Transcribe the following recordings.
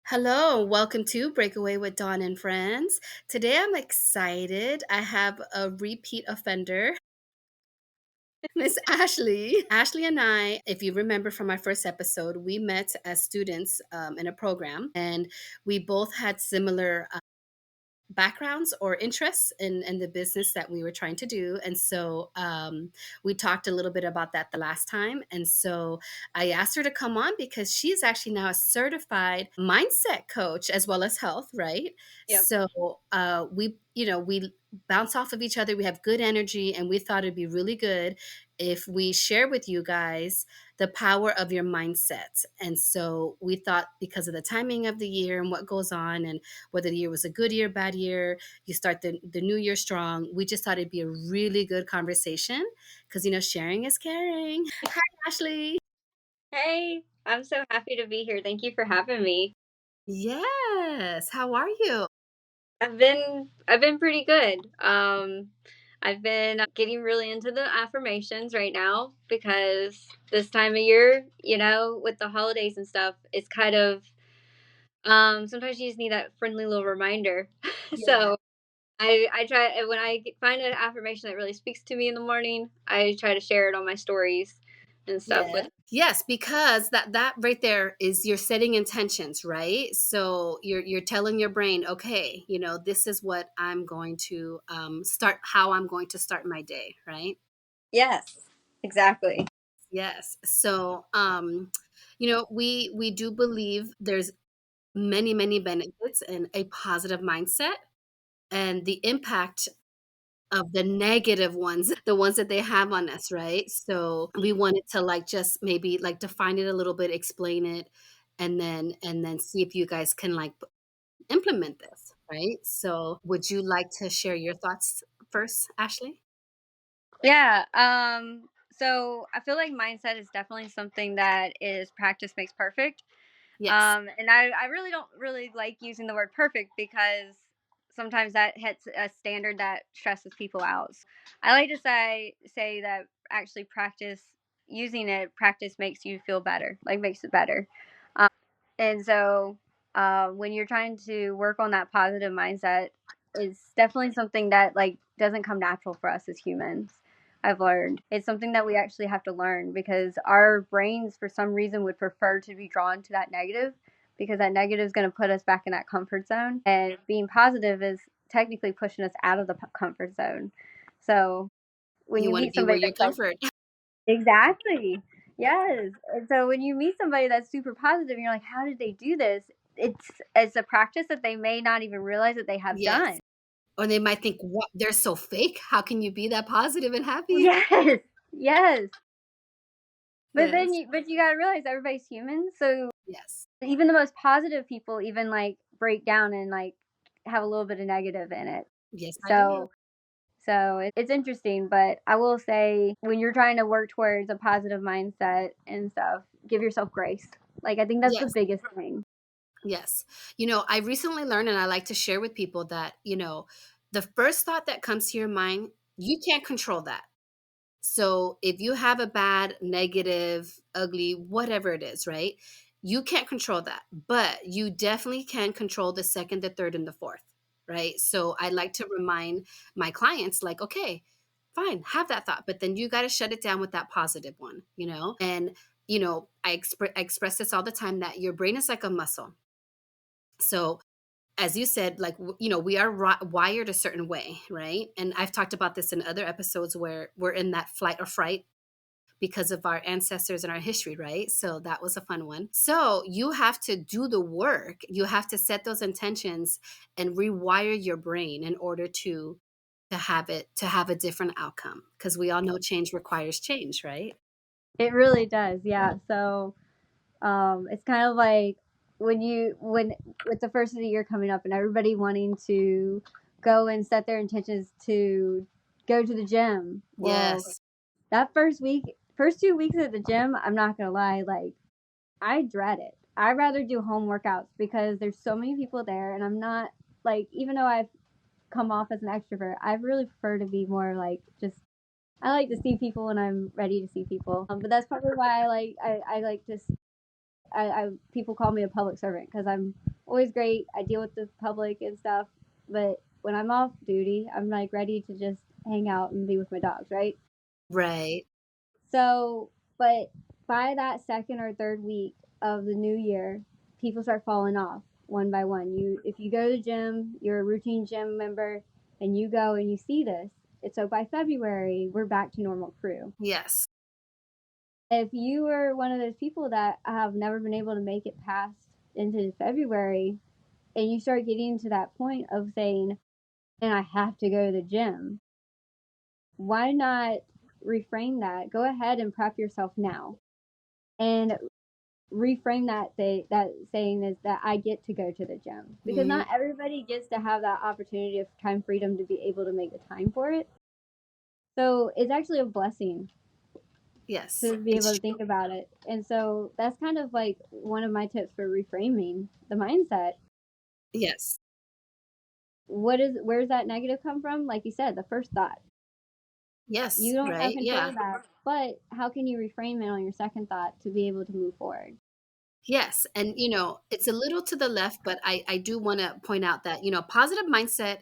Hello, welcome to Breakaway with Dawn and Friends. Today I'm excited. I have a repeat offender, Miss Ashley. Ashley and I, if you remember from our first episode, we met as students in a program, and we both had similar backgrounds or interests in the business that we were trying to do. And so we talked a little bit about that the last time. And so I asked her to come on because she's actually now a certified mindset coach as well as health, right? Yep. So we bounce off of each other. We have good energy, and we thought it'd be really good if we share with you guys the power of your mindset. And so we thought, because of the timing of the year and what goes on, and whether the year was a good year, bad year, you start the new year strong. We just thought it'd be a really good conversation because, sharing is caring. Hi, Ashley. Hey, I'm so happy to be here. Thank you for having me. Yes. How are you? I've been pretty good. I've been getting really into the affirmations right now because this time of year, with the holidays and stuff, it's kind of sometimes you just need that friendly little reminder. Yeah. So I try when find an affirmation that really speaks to me in the morning, I try to share it on my stories and stuff with. Yeah. Yes, because that right there is you're setting intentions, right? So you're telling your brain, okay, this is what I'm going to start, how I'm going to start my day, right? Yes, exactly. Yes. So we do believe there's many benefits and a positive mindset, and the impact of the negative ones, the ones that they have on us, right? So we wanted to just maybe define it a little bit, explain it, and then see if you guys can implement this, right? So would you like to share your thoughts first, Ashley? Yeah. So I feel like mindset is definitely something that is practice makes perfect. Yes. And I really don't really like using the word perfect because sometimes that hits a standard that stresses people out. So I like to say that actually practice makes you feel better, like makes it better. And so when you're trying to work on that positive mindset, it's definitely something that like doesn't come natural for us as humans. I've learned it's something that we actually have to learn because our brains for some reason would prefer to be drawn to that negative because that negative is going to put us back in that comfort zone, and being positive is technically pushing us out of the comfort zone. So when You you want to meet be where somebody your that's like, comfort. exactly. Yes. And so when you meet somebody that's super positive, and you're like, how did they do this? It's a practice that they may not even realize that they have done. Yes. Or they might think, what, they're so fake. How can you be that positive and happy? Yes. Yes. Yes. But you gotta realize everybody's human. So Yes. even the most positive people even like break down and like have a little bit of negative in it. Yes, I do. So it's interesting, but I will say when you're trying to work towards a positive mindset and stuff, give yourself grace. Like I think that's the Yes. biggest thing. Yes. I recently learned, and I like to share with people that, the first thought that comes to your mind, you can't control that. So if you have a bad, negative, ugly, whatever it is, right? You can't control that, but you definitely can control the second, the third, and the fourth, right? So I like to remind my clients, like, okay, fine, have that thought, but then you got to shut it down with that positive one. And, I express this all the time that your brain is like a muscle. So as you said, we are wired a certain way, right? And I've talked about this in other episodes where we're in that flight or fright because of our ancestors and our history, right? So that was a fun one. So you have to do the work. You have to set those intentions and rewire your brain in order to have a different outcome, because we all know change requires change, right? It really does, yeah. So it's kind of like when with the first of the year coming up and everybody wanting to go and set their intentions to go to the gym. Well, Yes. that first 2 weeks at the gym, I'm not gonna lie, like I dread it. I'd rather do home workouts because there's so many people there, and I'm not like, even though I've come off as an extrovert, I really prefer to be more like just. I like to see people when I'm ready to see people. But that's probably why I like to. I people call me a public servant because always great. I deal with the public and stuff, but when I'm off duty, I'm like ready to just hang out and be with my dogs, right? Right. So, but by that second or third week of the new year, people start falling off one by one. If you go to the gym, you're a routine gym member, and you go and you see this. So by February, we're back to normal crew. Yes. If you were one of those people that have never been able to make it past into February, and you start getting to that point of saying, and I have to go to the gym, why not reframe that? Go ahead and prep yourself now. And reframe that saying is that I get to go to the gym, because Mhm. not everybody gets to have that opportunity of time freedom to be able to make the time for it. So it's actually a blessing Yes. to be able to think about it. And so that's kind of like one of my tips for reframing the mindset. Yes. Where's that negative come from? Like you said, the first thought. You Yes, don't have right? control Yeah. of that, but how can you reframe it on your second thought to be able to move forward? Yes, and it's a little to the left, but I do want to point out that, positive mindset,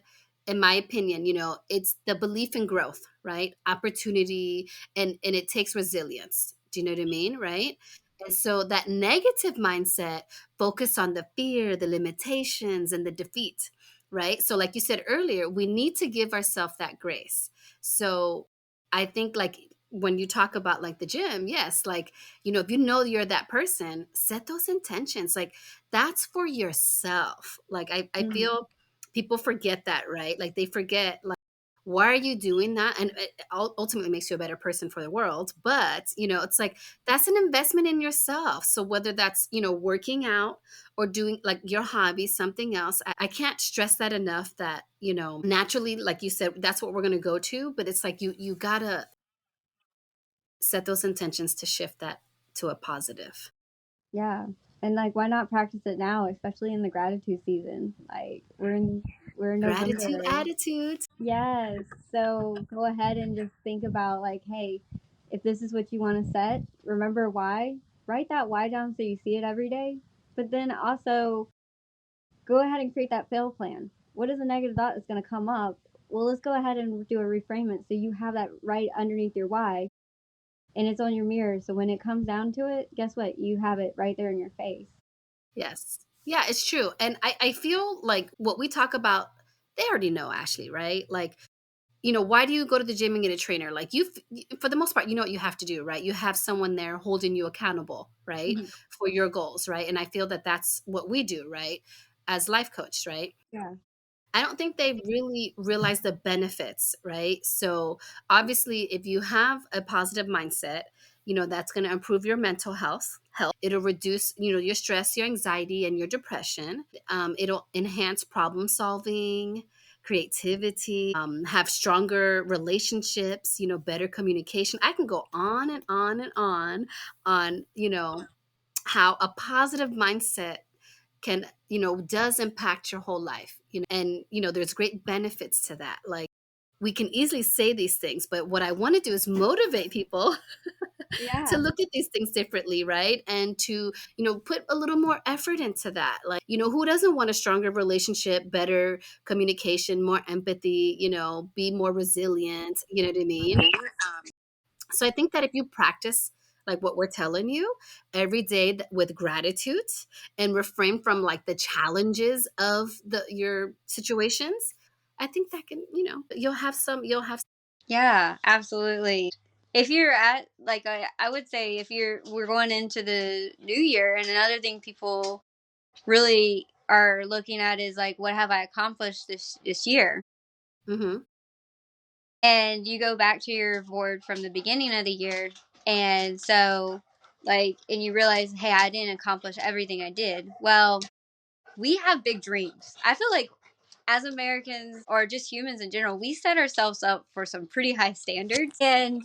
in my opinion, it's the belief in growth, right? Opportunity, and it takes resilience. Do you know what I mean, right? And so that negative mindset focus on the fear, the limitations, and the defeat, right? So like you said earlier, we need to give ourselves that grace. So I think like when you talk about like the gym, yes, like if you know you're that person, set those intentions. Like that's for yourself. Like I Mm-hmm. feel people forget that, right? Like they forget, like, why are you doing that? And it ultimately makes you a better person for the world. But, it's like that's an investment in yourself. So whether that's, working out or doing like your hobby, something else, I can't stress that enough that, naturally, like you said, that's what we're going to go to. But it's like you gotta set those intentions to shift that to a positive. Yeah. And like why not practice it now, especially in the gratitude season? Like we're in Gratitude November. attitudes. Yes. So go ahead and just think about like, hey, if this is what you want to set, remember why. Write that why down so you see it every day. But then also go ahead and create that fail plan. What is a negative thought that's going to come up? Well, let's go ahead and do a reframe it so you have that right underneath your why, and it's on your mirror. So when it comes down to it, guess what? You have it right there in your face. Yes. Yeah, it's true. And I feel like what we talk about, they already know, Ashley, right? Like, why do you go to the gym and get a trainer? Like for the most part, you know what you have to do, right? You have someone there holding you accountable, right? Mhm. For your goals, right? And I feel that that's what we do, right? As life coach, right? Yeah. I don't think they really realize the benefits, right? So, obviously, if you have a positive mindset, that's going to improve your mental health. It'll reduce, your stress, your anxiety, and your depression. It'll enhance problem solving, creativity, have stronger relationships, better communication. I can go on and on and on, how a positive mindset can does impact your whole life, and there's great benefits to that. Like we can easily say these things, but what I want to do is motivate people to Yeah. look at these things differently, right? And to put a little more effort into that. Like who doesn't want a stronger relationship, better communication, more empathy, be more resilient, you know what I mean? So I think that if you practice like what we're telling you every day with gratitude and refrain from like the challenges of your situations, I think that can, you'll have. Yeah, absolutely. If you're at like I would say if we're going into the new year, and another thing people really are looking at is like what have I accomplished this year? Hmm. And you go back to your board from the beginning of the year, and so like and you realize, hey, I didn't accomplish everything I did. Well, we have big dreams. I feel like as Americans or just humans in general, we set ourselves up for some pretty high standards. And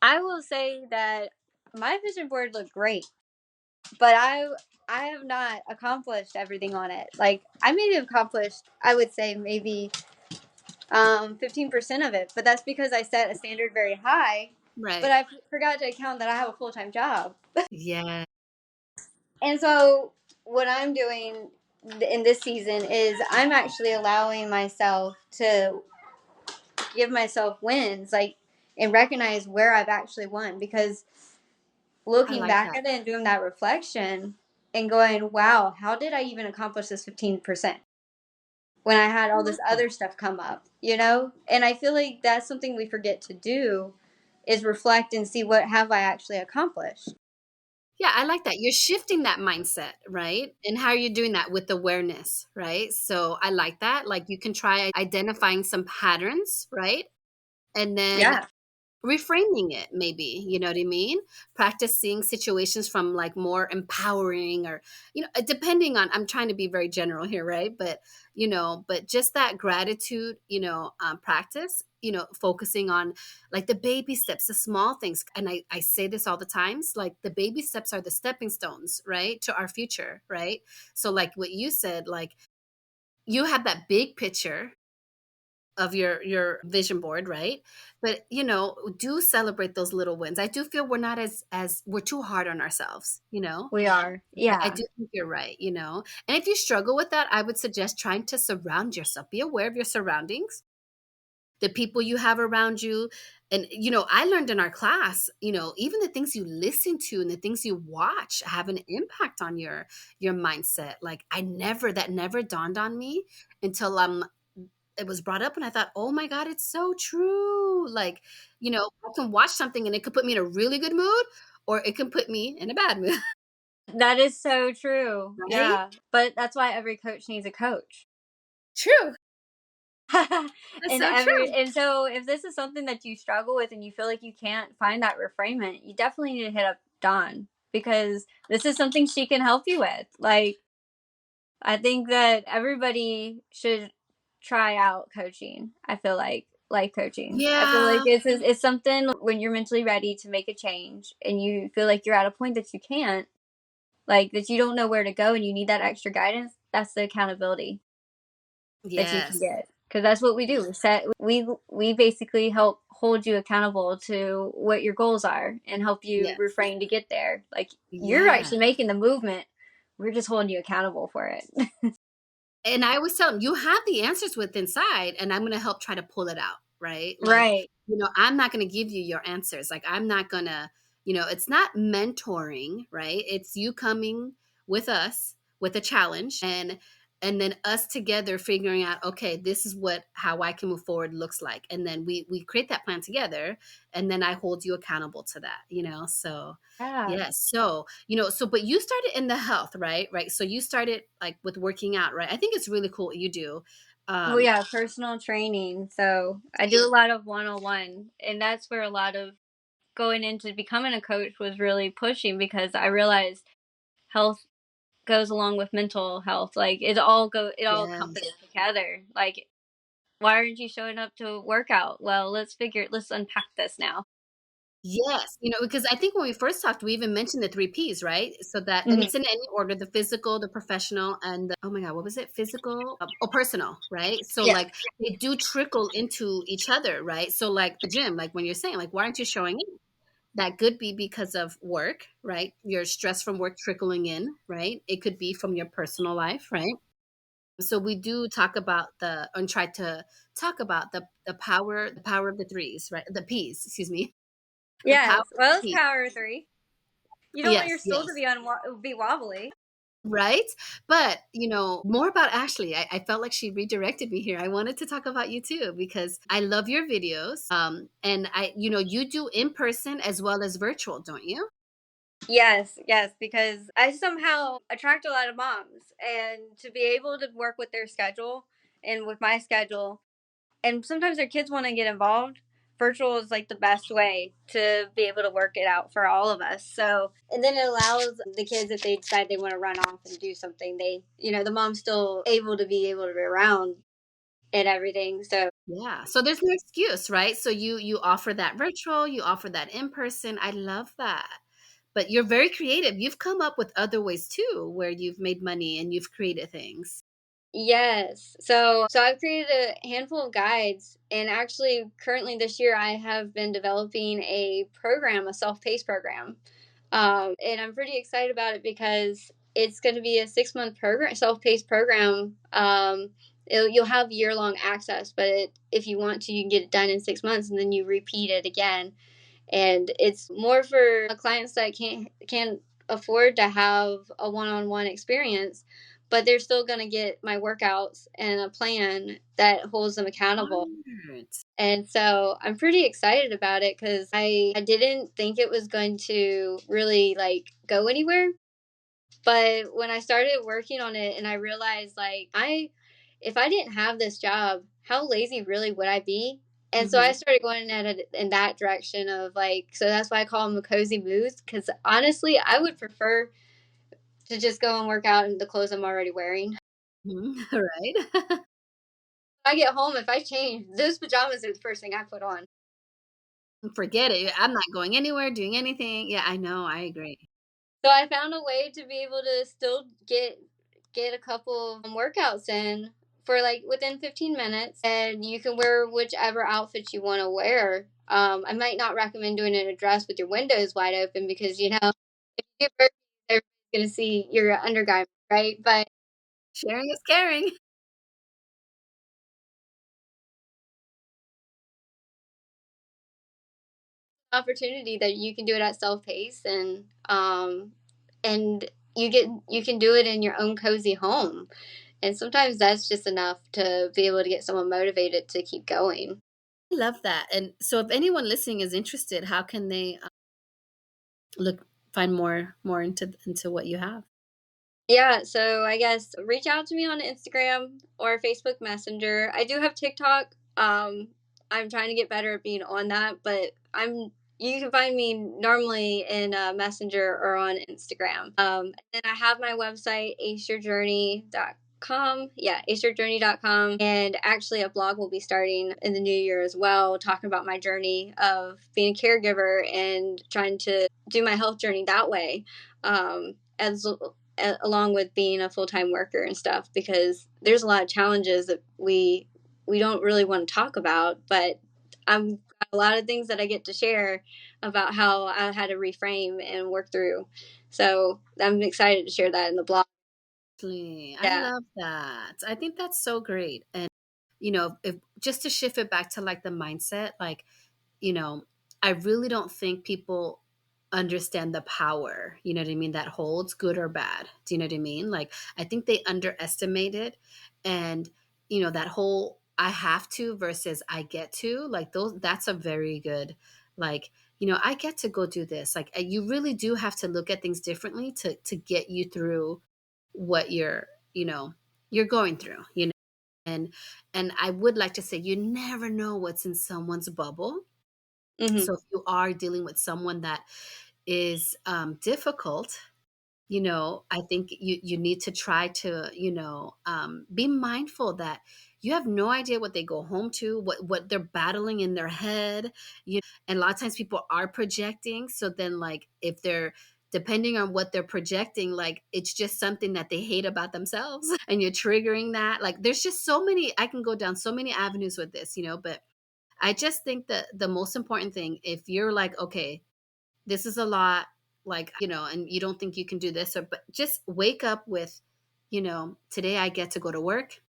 I will say that my vision board looked great, but I have not accomplished everything on it. Like I may have accomplished, I would say maybe 15% of it, but that's because I set a standard very high. But Right. I forgot to account that I have a full time job. Yeah. And so what I'm doing in this season is I'm actually allowing myself to give myself wins, like, and recognize where I've actually won, because I looking like back that. at it and doing that reflection and going, wow, how did I even accomplish this 15% when I had I all like this that. other stuff come up, you know? And I feel like that's something we forget to do, is reflect and see what have I actually accomplished. Yeah, I like that. You're shifting that mindset, right? And how are you doing that with awareness, right? So I like that. Like you can try identifying some patterns, right? And then Yeah. reframing it maybe, you know what I mean? Practice seeing situations from like more empowering or, depending on, I'm trying to be very general here, right? But, but just that gratitude, practice, focusing on like the baby steps, the small things. And I say this all the times, like the baby steps are the stepping stones, right? To our future, right? So like what you said, like you have that big picture of your vision board, right? But do celebrate those little wins. I do feel we're not as we're too hard on ourselves, We are. I Yeah. do think you're right, and if you struggle with that, I would suggest trying to surround yourself, be aware of your surroundings, the people you have around you. And I learned in our class, even the things you listen to and the things you watch have an impact on your mindset. Like that never dawned on me until it was brought up and I thought, oh my God, it's so true. Like, I can watch something and it could put me in a really good mood or it can put me in a bad mood, That is so true. right? Yeah. But that's why every coach needs a coach. True. That's so true. And so if this is something that you struggle with and you feel like you can't find that reframement, you definitely need to hit up Dawn, because this is something she can help you with. Like, I think that everybody should try out coaching. I feel like life coaching. I feel like Yeah. it's something when you're mentally ready to make a change and you feel like you're at a point that you can't, like that you don't know where to go and you need that extra guidance. That's the accountability that you can Yes. get, because that's what we do. We basically help hold you accountable to what your goals are and help you Yes. refrain to get there. Like, you're Yeah. actually making the movement. We're just holding you accountable for it. And I always tell them, you have the answers within inside, and I'm going to help try to pull it out, right? Like, Right. I'm not going to give you your answers. Like, I'm not going to, it's not mentoring, right? It's you coming with us with a challenge and then us together figuring out, okay, this is how I can move forward looks like. And then we create that plan together, and then I hold you accountable to that, so Yeah. yes. So, but you started in the health, right? Right. So you started like with working out, right? I think it's really cool what you do. Well, Um, yeah, personal training. So I do a lot of one-on-one, and that's where a lot of going into becoming a coach was really pushing, because I realized health goes along with mental health. Like, it all yes. encompasses together. Like, why aren't you showing up to workout? Well, let's unpack this now. Yes. Because I think when we first talked, we even mentioned the three P's, right? So and Mhm. it's in any order, the physical, the professional, and oh my God, what was it? Physical, personal, right? So Yeah. like they do trickle into each other, right? So like the gym, like when you're saying, like, why aren't you showing up? That could be because of work, right? Your stress from work trickling in, right? It could be from your personal life, right? So we do talk about and try to talk about the power of the threes, right? The P's, excuse me, the power Yes. of Well, it's the P's. power three. You don't want your Yes, stool to yes, be wobbly. right. But more about Ashley. I felt like she redirected me here. I wanted to talk about you too because I love your videos. And you do in person as well as virtual, don't you? Yes, yes, because I somehow attract a lot of moms, and to be able to work with their schedule and with my schedule, and sometimes their kids want to get involved. Virtual is like the best way to be able to work it out for all of us. So, and then it allows the kids, if they decide they want to run off and do something, the mom's still able to be around and everything. So, Yeah. So there's no excuse, right? So you offer that virtual, you offer that in person. I love that. But you're very creative. You've come up with other ways too where you've made money and you've created things. yes. So I've created a handful of guides, and actually currently this year I have been developing a program, a self-paced program. And I'm pretty excited about it because it's going to be a 6 month program, self-paced program. You'll have year-long access, but if you want to, you can get it done in 6 months, and then you repeat it again. And it's more for clients that can't afford to have a one-on-one experience, but they're still going to get my workouts and a plan that holds them accountable. Smart. And so I'm pretty excited about it because I didn't think it was going to really like go anywhere. But when I started working on it and I realized like I if I didn't have this job, how lazy really would I be? And so I Mhm. started going at it in that direction of like, so that's why I call them a cozy booth. Because honestly, I would prefer to just go and work out in the clothes I'm already wearing. Mhm. Right? I get home, if I change, those pajamas are the first thing I put on. Forget it. I'm not going anywhere, doing anything. Yeah, I know, I agree. So I found a way to be able to still get a couple of workouts in for like within 15 minutes, and you can wear whichever outfit you want to wear. I might not recommend doing it in a dress with your windows wide open because if you get burpees, everybody's gonna see your undergarment, right? But Sharing is caring. opportunity that you can do it at self pace, and you can do it in your own cozy home. And sometimes that's just enough to be able to get someone motivated to keep going. I love that. And so if anyone listening is interested, how can they look find more into what you have? Yeah, so I guess reach out to me on Instagram or Facebook Messenger. I do have TikTok. I'm trying to get better at being on that, but I'm you can find me normally in Messenger or on Instagram. And I have my website, aceyourjourney.com. Yeah, aceyourjourney.com. And actually, a blog will be starting in the new year as well, talking about my journey of being a caregiver and trying to do my health journey that way. As along with being a full-time worker and stuff, because there's a lot of challenges that we don't really want to talk about, but I'm got a lot of things that I get to share about how I had to reframe and work through. So I'm excited to share that in the blog. Absolutely. I Yeah. love that. I think that's so great. And if just to shift it back to like the mindset, like, you know, I really don't think people understand the power, you know what I mean, that holds good or bad. Do you know what I mean? Like, I think they underestimate it. And, that whole I have to versus I get to, like, that's a very good, like, I get to go do this. Like, you really do have to look at things differently to get you through what you're going through, and I would like to say you never know what's in someone's bubble. Hmm. So if you are dealing with someone that is difficult, I think you need to try to, be mindful that you have no idea what they go home to, what they're battling in their head. And a lot of times people are projecting. So then, like, if they're depending on what they're projecting, like, it's just something that they hate about themselves, and you're triggering that. Like, there's just so many, I can go down so many avenues with this, but I just think that the most important thing, if you're like, okay, this is a lot, like, and you don't think you can do this, but just wake up with, today I get to go to work.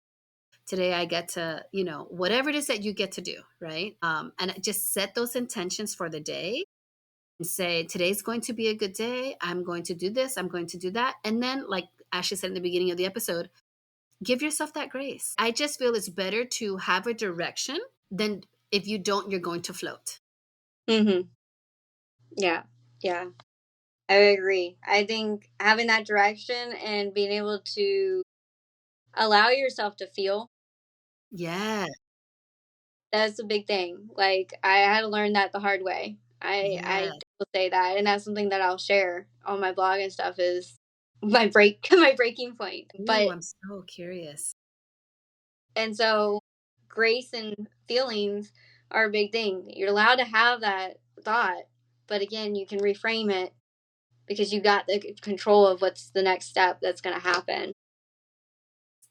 Today I get to, whatever it is that you get to do, right? And just set those intentions for the day and say, today's going to be a good day. I'm going to do this. I'm going to do that. And then, like Ashley said in the beginning of the episode, give yourself that grace. I just feel it's better to have a direction than if you don't, you're going to float. Hmm. Yeah. Yeah. I agree. I think having that direction and being able to allow yourself to feel, Yeah. that's a big thing. Like I had to learn that the hard way. I Yeah. will say that, and that's something that I'll share on my blog and stuff is my break my breaking point. Ooh, But I'm so curious. and so grace and feelings are a big thing. You're allowed to have that thought, but again, you can reframe it because you got the control of what's the next step that's going to happen.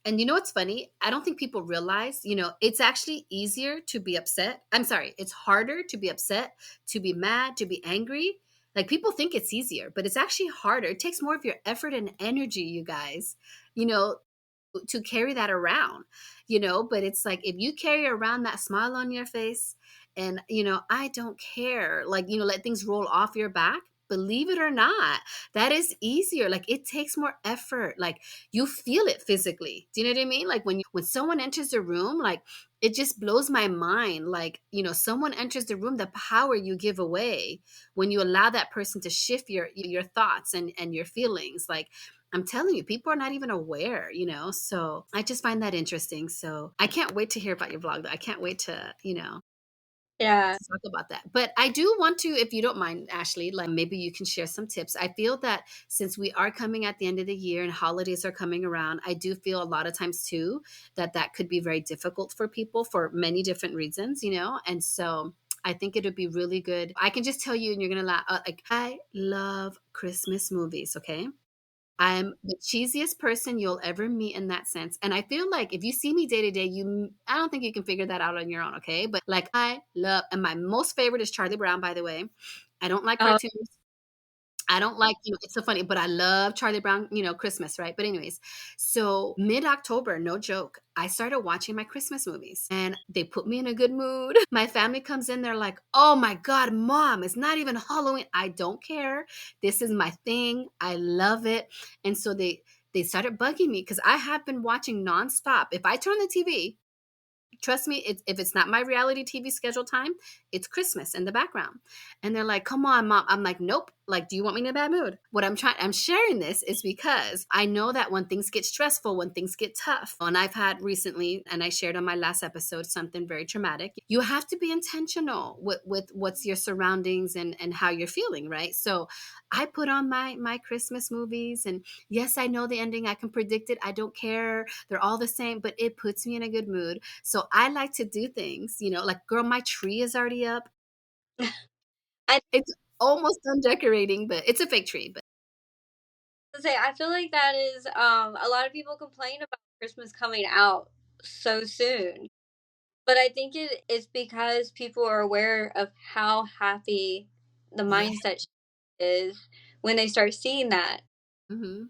And you know what's funny? I don't think people realize, it's actually easier to be upset. I'm sorry, it's harder to be upset, to be mad, to be angry Like people think it's easier, but it's actually harder. It takes more of your effort and energy, you guys, you know, to carry that around, but it's like if you carry around that smile on your face and, I don't care, like, let things roll off your back. Believe it or not, that is easier. Like it takes more effort. Like you feel it physically. Do you know what I mean? Like when someone enters the room, like it just blows my mind. Like, someone enters the room, the power you give away when you allow that person to shift your thoughts and your feelings. Like I'm telling you, people are not even aware, So I just find that interesting. So I can't wait to hear about your vlog. I can't wait to, Yeah. talk about that. But I do want to, if you don't mind, Ashley, like maybe you can share some tips. I feel that since we are coming at the end of the year and holidays are coming around, I do feel a lot of times too that could be very difficult for people for many different reasons, And so I think it would be really good. I can just tell you, and you're gonna laugh. Like I love Christmas movies. Okay, I'm the cheesiest person you'll ever meet in that sense. And I feel like if you see me day to day, I don't think you can figure that out on your own, okay? But like I love, and my most favorite is Charlie Brown, by the way. I don't like Oh, cartoons. I don't like, it's so funny, but I love Charlie Brown, Christmas, right? But anyways, so mid-October, no joke, I started watching my Christmas movies and they put me in a good mood. My family comes in, they're like, "Oh my God, Mom, it's not even Halloween." I don't care. This is my thing. I love it. And so they started bugging me because I have been watching nonstop. If I turn the TV, trust me, if it's not my reality TV schedule time, it's Christmas in the background. And they're like, "Come on, Mom." I'm like, "Nope." Like, "Do you want me in a bad mood?" I'm sharing this is because I know that when things get stressful, when things get tough, and I've had recently, and I shared on my last episode, something very traumatic, you have to be intentional with what's your surroundings and how you're feeling, right? So I put on my Christmas movies, and yes, I know the ending. I can predict it. I don't care. They're all the same, but it puts me in a good mood. So I like to do things, like, girl, my tree is already up. I It's almost done decorating, but it's a fake tree. But say I feel like that is a lot of people complain about Christmas coming out so soon. But I think it is because people are aware of how happy the yeah. mindset is when they start seeing that. Hmm.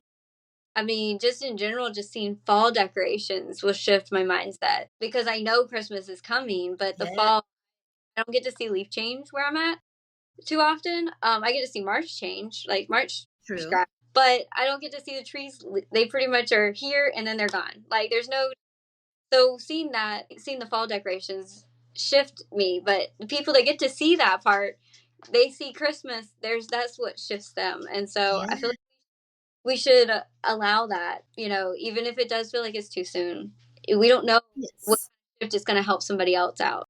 I mean, just in general, just seeing fall decorations will shift my mindset because I know Christmas is coming, but the Yeah. fall, I don't get to see leaf change where I'm at too often. I get to see March change, like March True. grass, but I don't get to see the trees. They pretty much are here and then they're gone. Like there's no, so seeing that, seeing the fall decorations shift me, but the people that get to see that part, they see Christmas. That's what shifts them, and so I feel Yeah. like we should allow that. Even if it does feel like it's too soon, we don't know what Yes. shift is going to help somebody else out.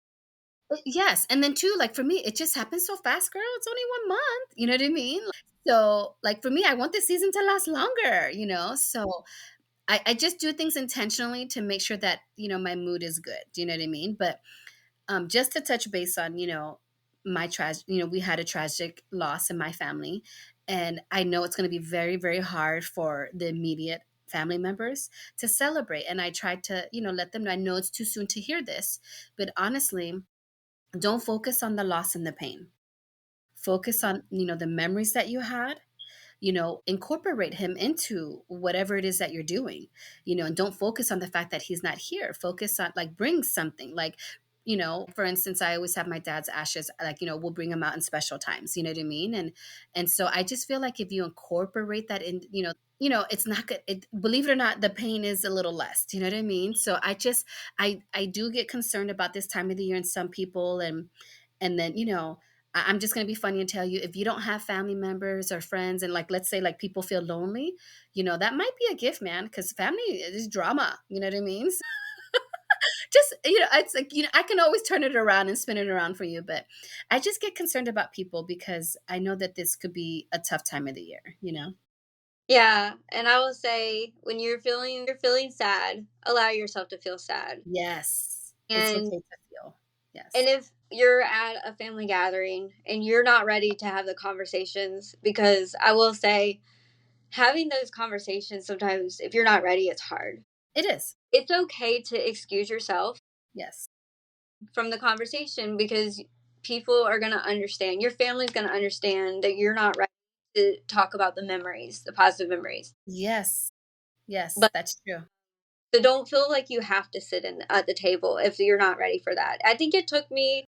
Yes. And then too, like for me, it just happens so fast, girl. It's only 1 month. You know what I mean? So like for me, I want this season to last longer, So I just do things intentionally to make sure that, my mood is good. Do you know what I mean? But just to touch base on, we had a tragic loss in my family, and I know it's going to be very, very hard for the immediate family members to celebrate. And I tried to, let them know. I know it's too soon to hear this, but honestly, don't focus on the loss and the pain. Focus on, the memories that you had, incorporate him into whatever it is that you're doing, and don't focus on the fact that he's not here. Focus on, like, bring something, like, for instance, I always have my dad's ashes, like, we'll bring them out in special times, you know what I mean? And so I just feel like if you incorporate that in, it's not good. Believe it or not, the pain is a little less. Do you know what I mean? So I do get concerned about this time of the year and some people, and then, I'm just going to be funny and tell you, if you don't have family members or friends, and like, let's say like people feel lonely, that might be a gift, man, because family is drama. You know what I mean? So just, it's like, I can always turn it around and spin it around for you. But I just get concerned about people because I know that this could be a tough time of the year. Yeah, and I will say when you're feeling sad, allow yourself to feel sad. Yes. It's And okay to feel. and Yes. if you're at a family gathering and you're not ready to have the conversations, because I will say having those conversations sometimes if you're not ready, it's hard. It is. It's okay to excuse yourself Yes. from the conversation because people are going to understand. Your family's going to understand that you're not ready to talk about the memories, the positive memories. Yes. Yes, But that's true. so don't feel like you have to sit in at the table if you're not ready for that. I think it took me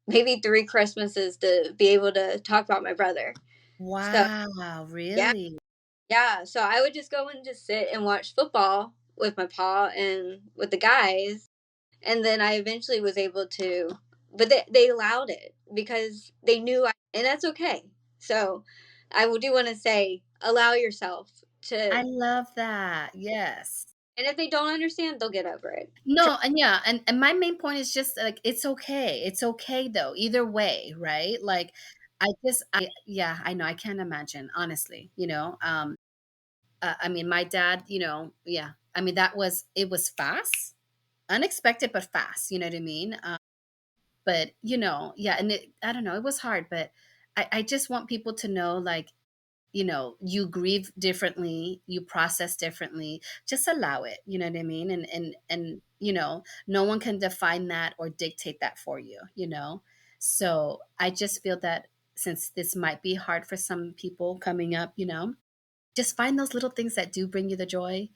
maybe 3 Christmases to be able to talk about my brother. So, Wow, yeah. really? Yeah, so I would just go and just sit and watch football with my pa and with the guys, and then I eventually was able to, but they allowed it because they knew and that's okay. So, I do wanna say, allow yourself I to, love that. Yes. and if they don't understand, they'll get over it. No, and yeah, and my main point is just like it's okay. It's okay though, either way, right? Like I yeah, I know I can't imagine, honestly, I mean, my dad, yeah. I mean, it was fast, unexpected but fast, you know what I mean? But yeah, and I don't know, it was hard, but I just want people to know, like, you grieve differently, you process differently. Just allow it, you know what I mean? And no one can define that or dictate that for you. So I just feel that since this might be hard for some people coming up, just find those little things that do bring you the joy,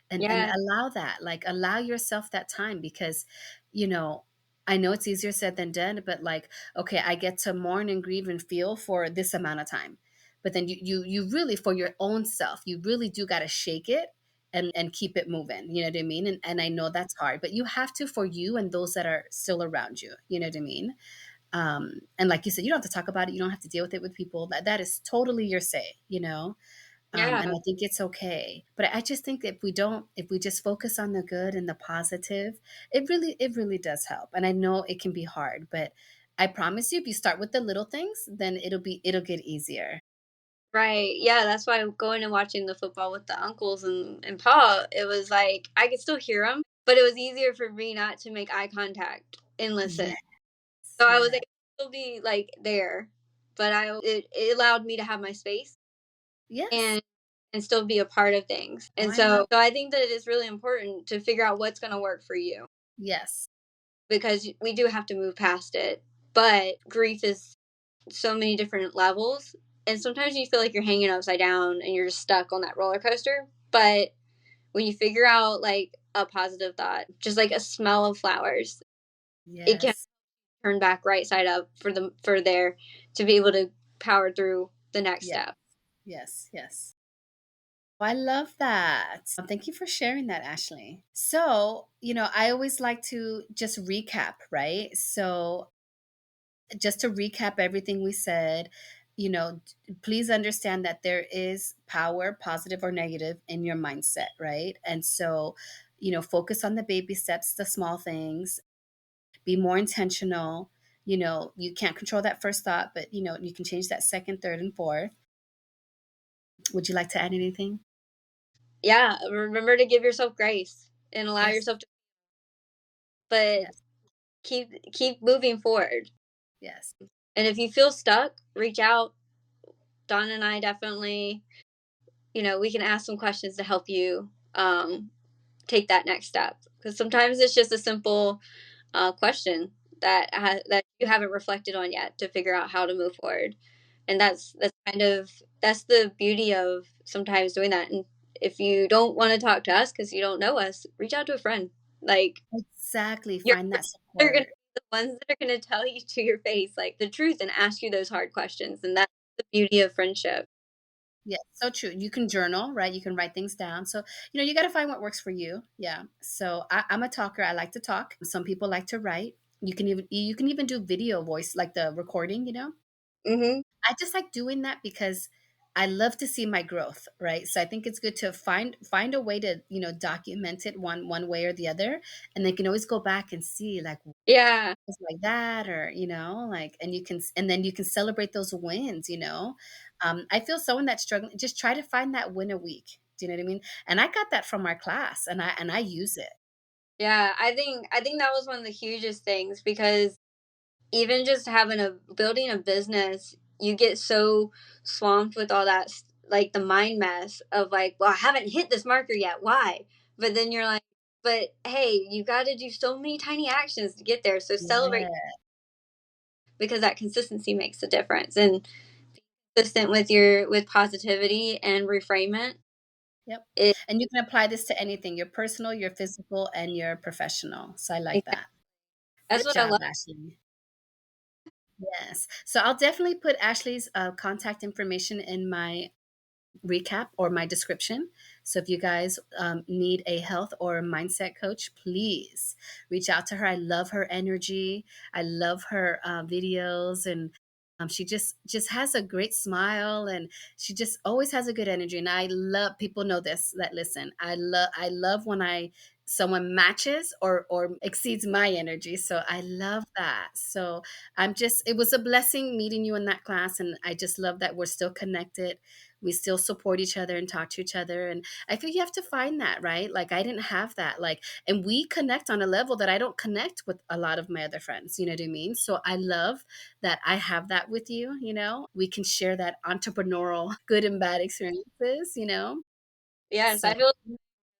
and Yeah, allow that, like, allow yourself that time, because you know I know it's easier said than done, but like, okay, I get to mourn and grieve and feel for this amount of time, but then you really, for your own self, you really do got to shake it and keep it moving, you know what I mean? And I know that's hard, but you have to, for you and those that are still around you, you know what I mean? And like you said, you don't have to talk about it, you don't have to deal with it with people, that is totally your say. And yeah, I think it's okay. But I just think if we just focus on the good and the positive, it really does help. And I know it can be hard, but I promise you, if you start with the little things, then it'll get easier. right. Yeah, that's why I'm going and watching the football with the uncles and pa, it was like, I could still hear them, but it was easier for me not to make eye contact and listen. Yes, So I was yeah, able to still be, like, there, but it allowed me to have my space yes. and still be a part of things. Oh, And I love. so I think that it is really important to figure out what's gonna work for you Yes, because we do have to move past it. But grief is so many different levels, and sometimes you feel like you're hanging upside down and you're just stuck on that roller coaster. But when you figure out, like, a positive thought, just like a smell of flowers, it can yes, turn back right side up for there to be able to power through the next yes, step. yes, yes. I love that. Thank you for sharing that, Ashley. So, I always like to just recap, right? So, just to recap everything we said, please understand that there is power, positive or negative, in your mindset, right? And so, focus on the baby steps, the small things, be more intentional. You can't control that first thought, but you can change that second, third, and fourth. Would you like to add anything? Yeah, remember to give yourself grace and allow Yes, yourself to, but yes, keep moving forward. yes. And if you feel stuck, reach out. Don and I definitely, we can ask some questions to help you take that next step. Because sometimes it's just a simple question that you haven't reflected on yet to figure out how to move forward. And that's the beauty of sometimes doing that. And if you don't want to talk to us because you don't know us, reach out to a friend. Like, Exactly. your Find that friends are going to support. be the ones that are going to tell you to your face, like, the truth and ask you those hard questions. And that's the beauty of friendship. Yeah, so true. You can journal, right? You can write things down. So, you got to find what works for you. Yeah. So I'm a talker. I like to talk. Some people like to write. You can even do video voice, like the recording. Hmm. I just like doing that because I love to see my growth, right? So I think it's good to find a way to, document it one way or the other, and they can always go back and see, like, Yeah. things like that, or like, and then you can celebrate those wins. I feel someone that's struggling, just try to find that win a week. Do you know what I mean? And I got that from our class, and I use it. Yeah. I think that was one of the hugest things because even just having a building a business, you get so swamped with all that, like the mind mess of, like, well, I haven't hit this marker yet. Why? But then you're like, but hey, you got to do so many tiny actions to get there. So celebrate. Yeah, because that consistency makes a difference. And consistent with your with positivity and reframe Yep. it. And you can apply this to anything, your personal, your physical, and your professional. So I like Exactly. that. That's Good what I job, love. Ashley. Yes. So I'll definitely put Ashley's contact information in my recap or my description. So if you guys need a health or mindset coach, please reach out to her. I love her energy. I love her videos, and she just has a great smile, and she just always has a good energy. And I love, people know this that listen. I love when I someone matches or exceeds my energy. So I love that. So it was a blessing meeting you in that class, and I just love that we're still connected, we still support each other and talk to each other. And I feel you have to find that, right? Like I didn't have that. Like, and we connect on a level that I don't connect with a lot of my other friends. You know what I mean? So I love that I have that with you. We can share that entrepreneurial good and bad experiences. Yes, So I feel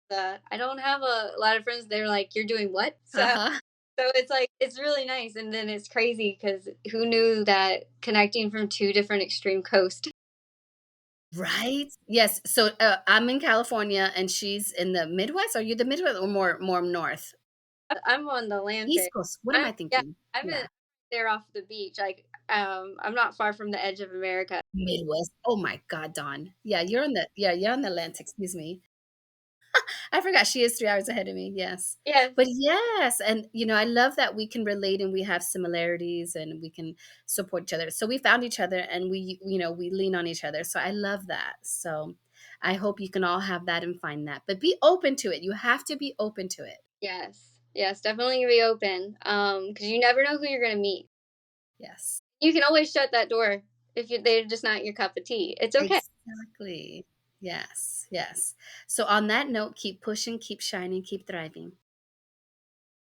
I don't have a lot of friends. They're like, "You're doing what?" uh-huh. So it's like it's really nice, and then it's crazy because who knew that connecting from two different extreme coasts. Right. Yes. So I'm in California and she's in the Midwest. Are you the Midwest or more north? I'm on the East Atlantic. Coast. What am I'm I Yeah, thinking? I'm Yeah. there off the beach. Like I'm not far from the edge of America. Midwest. Oh my God, Dawn. Yeah, you're on the Atlantic, excuse me. I forgot she is 3 hours ahead of me. Yes. Yes, But yes, and I love that we can relate and we have similarities and we can support each other. So we found each other and we lean on each other. So I love that. So I hope you can all have that and find that. But be open to it. You have to be open to it. yes, yes. Definitely be open. Because you never know who you're gonna meet. Yes. You can always shut that door if they're just not your cup of tea. It's okay. Exactly. Yes. Yes. So on that note, keep pushing, keep shining, keep thriving.